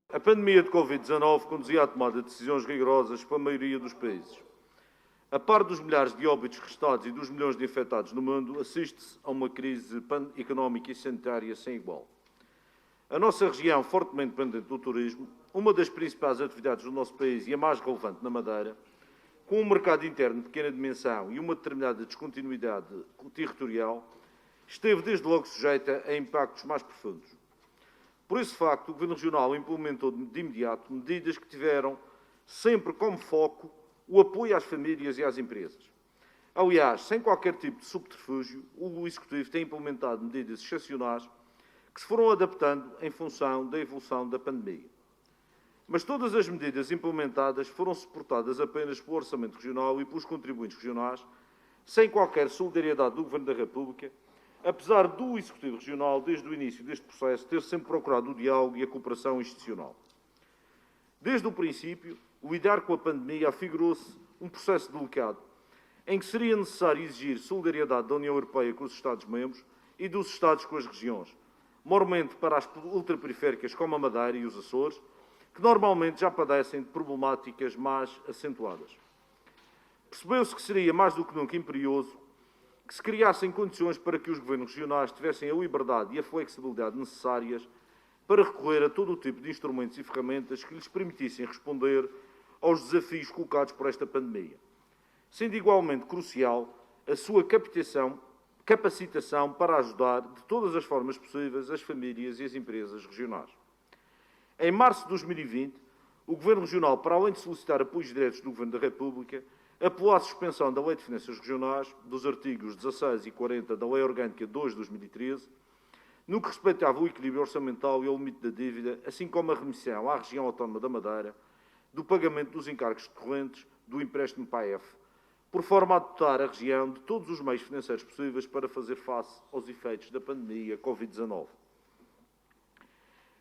A pandemia de Covid-19 conduzia à tomada de decisões rigorosas para a maioria dos países. A par dos milhares de óbitos registados e dos milhões de infectados no mundo, assiste-se a uma crise económica e sanitária sem igual. A nossa região, fortemente dependente do turismo, uma das principais atividades do nosso país e a mais relevante na Madeira, com um mercado interno de pequena dimensão e uma determinada descontinuidade territorial, esteve desde logo sujeita a impactos mais profundos. Por esse facto, o Governo Regional implementou de imediato medidas que tiveram sempre como foco o apoio às famílias e às empresas. Aliás, sem qualquer tipo de subterfúgio, o Executivo tem implementado medidas excepcionais que se foram adaptando em função da evolução da pandemia. Mas todas as medidas implementadas foram suportadas apenas pelo Orçamento Regional e pelos contribuintes regionais, sem qualquer solidariedade do Governo da República, apesar do Executivo Regional, desde o início deste processo, ter sempre procurado o diálogo e a cooperação institucional. Desde o princípio, lidar com a pandemia afigurou-se um processo delicado, em que seria necessário exigir solidariedade da União Europeia com os Estados-membros e dos Estados com as regiões, mormente para as ultraperiféricas como a Madeira e os Açores, que normalmente já padecem de problemáticas mais acentuadas. Percebeu-se que seria mais do que nunca imperioso que se criassem condições para que os governos regionais tivessem a liberdade e a flexibilidade necessárias para recorrer a todo o tipo de instrumentos e ferramentas que lhes permitissem responder aos desafios colocados por esta pandemia, sendo igualmente crucial a sua capacitação para ajudar, de todas as formas possíveis, as famílias e as empresas regionais. Em março de 2020, o Governo Regional, para além de solicitar apoios diretos do Governo da República, apelou à suspensão da Lei de Finanças Regionais, dos artigos 16 e 40 da Lei Orgânica 2 de 2013, no que respeitava ao equilíbrio orçamental e ao limite da dívida, assim como a remissão à região autónoma da Madeira do pagamento dos encargos decorrentes do empréstimo PAEF, por forma a dotar a região de todos os meios financeiros possíveis para fazer face aos efeitos da pandemia Covid-19.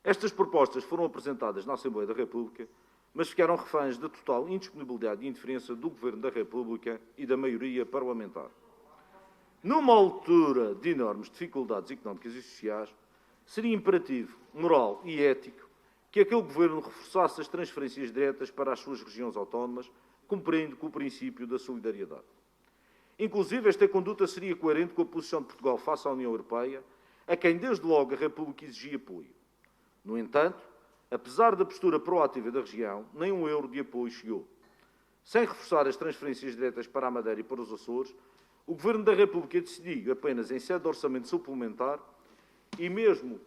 Estas propostas foram apresentadas na Assembleia da República, mas ficaram reféns da total indisponibilidade e indiferença do Governo da República e da maioria parlamentar. Numa altura de enormes dificuldades económicas e sociais, seria imperativo, moral e ético que aquele Governo reforçasse as transferências diretas para as suas regiões autónomas, cumprindo com o princípio da solidariedade. Inclusive, esta conduta seria coerente com a posição de Portugal face à União Europeia, a quem desde logo a República exigia apoio. No entanto, apesar da postura proativa da região, nem um euro de apoio chegou. Sem reforçar as transferências diretas para a Madeira e para os Açores, o Governo da República decidiu, apenas em sede de orçamento suplementar, e mesmo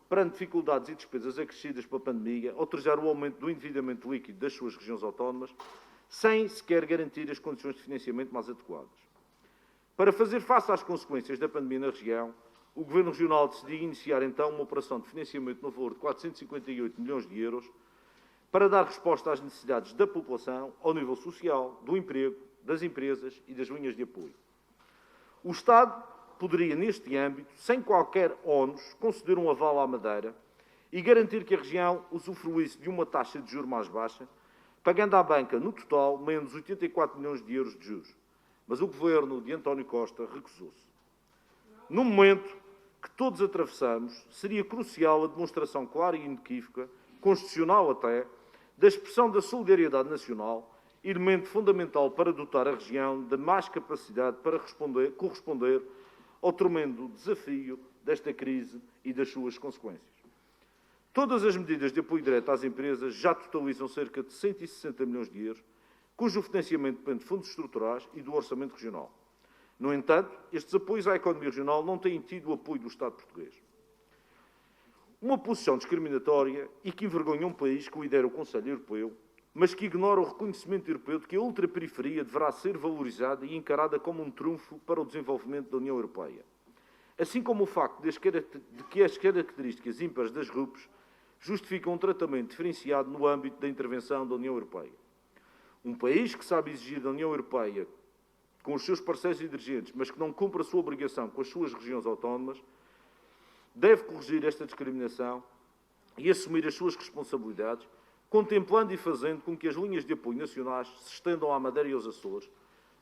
perante dificuldades e despesas acrescidas pela pandemia, autorizar o aumento do endividamento líquido das suas regiões autónomas, sem sequer garantir as condições de financiamento mais adequadas. Para fazer face às consequências da pandemia na região, o Governo Regional decidiu iniciar então uma operação de financiamento no valor de 458 milhões de euros para dar resposta às necessidades da população, ao nível social, do emprego, das empresas e das linhas de apoio. O Estado poderia, neste âmbito, sem qualquer ónus, conceder um aval à Madeira e garantir que a região usufruísse de uma taxa de juros mais baixa, pagando à banca, no total, menos 84 milhões de euros de juros. Mas o Governo de António Costa recusou-se. No momento que todos atravessamos, seria crucial a demonstração clara e inequívoca, constitucional até, da expressão da solidariedade nacional, elemento fundamental para dotar a região de mais capacidade para corresponder ao tremendo desafio desta crise e das suas consequências. Todas as medidas de apoio direto às empresas já totalizam cerca de 160 milhões de euros, cujo financiamento depende de fundos estruturais e do Orçamento Regional. No entanto, estes apoios à economia regional não têm tido o apoio do Estado português. Uma posição discriminatória e que envergonha um país que lidera o Conselho Europeu, mas que ignora o reconhecimento europeu de que a ultraperiferia deverá ser valorizada e encarada como um trunfo para o desenvolvimento da União Europeia. Assim como o facto de que as características ímpares das RUPs justificam um tratamento diferenciado no âmbito da intervenção da União Europeia. Um país que sabe exigir da União Europeia, com os seus parceiros e dirigentes, mas que não cumpre a sua obrigação com as suas regiões autónomas, deve corrigir esta discriminação e assumir as suas responsabilidades, contemplando e fazendo com que as linhas de apoio nacionais se estendam à Madeira e aos Açores,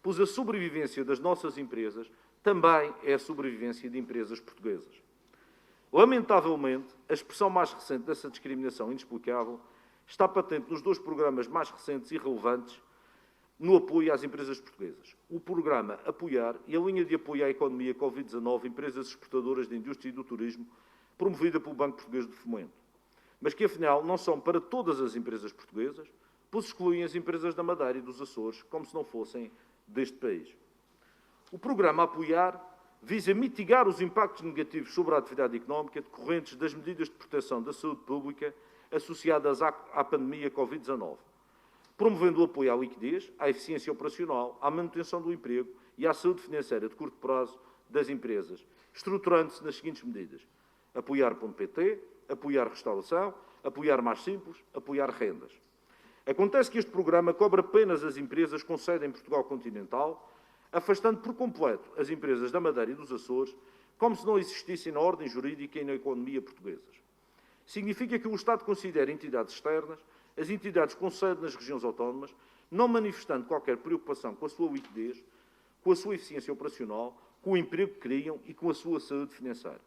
pois a sobrevivência das nossas empresas também é a sobrevivência de empresas portuguesas. Lamentavelmente, a expressão mais recente dessa discriminação inexplicável está patente nos 2 programas mais recentes e relevantes no apoio às empresas portuguesas. O programa Apoiar e a linha de apoio à economia Covid-19, empresas exportadoras da indústria e do turismo, promovida pelo Banco Português de Fomento. Mas que, afinal, não são para todas as empresas portuguesas, pois excluem as empresas da Madeira e dos Açores, como se não fossem deste país. O programa Apoiar visa mitigar os impactos negativos sobre a atividade económica decorrentes das medidas de proteção da saúde pública associadas à pandemia Covid-19, promovendo o apoio à liquidez, à eficiência operacional, à manutenção do emprego e à saúde financeira de curto prazo das empresas, estruturando-se nas seguintes medidas: apoiar.pt, apoiar restauração, apoiar mais simples, apoiar rendas. Acontece que este programa cobre apenas as empresas com sede em Portugal continental, afastando por completo as empresas da Madeira e dos Açores, como se não existissem na ordem jurídica e na economia portuguesas. Significa que o Estado considera entidades externas as entidades com sede nas regiões autónomas, não manifestando qualquer preocupação com a sua liquidez, com a sua eficiência operacional, com o emprego que criam e com a sua saúde financeira.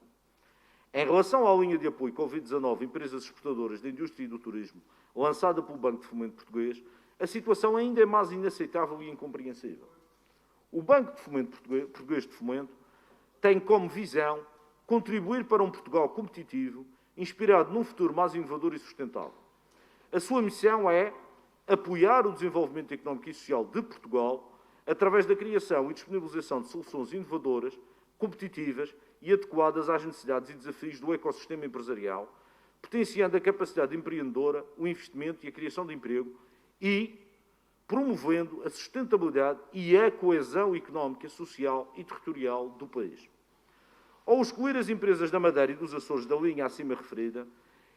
Em relação à linha de apoio Covid-19 empresas exportadoras da indústria e do turismo, lançada pelo Banco de Fomento Português, a situação ainda é mais inaceitável e incompreensível. O Banco de Fomento Português de Fomento tem como visão contribuir para um Portugal competitivo, inspirado num futuro mais inovador e sustentável. A sua missão é apoiar o desenvolvimento económico e social de Portugal através da criação e disponibilização de soluções inovadoras, competitivas e adequadas às necessidades e desafios do ecossistema empresarial, potenciando a capacidade empreendedora, o investimento e a criação de emprego e promovendo a sustentabilidade e a coesão económica, social e territorial do país. Ao excluir as empresas da Madeira e dos Açores da linha acima referida,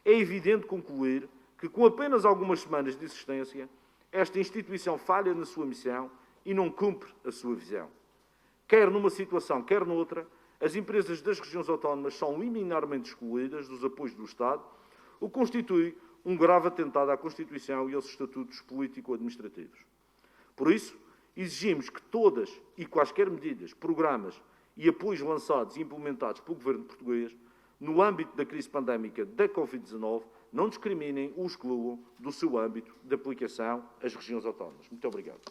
é evidente concluir que, com apenas algumas semanas de existência, esta instituição falha na sua missão e não cumpre a sua visão. Quer numa situação, quer noutra, as empresas das regiões autónomas são liminarmente excluídas dos apoios do Estado, o que constitui um grave atentado à Constituição e aos estatutos político-administrativos. Por isso, exigimos que todas e quaisquer medidas, programas e apoios lançados e implementados pelo Governo português no âmbito da crise pandémica da Covid-19 não discriminem ou excluam do seu âmbito de aplicação as regiões autónomas. Muito obrigado.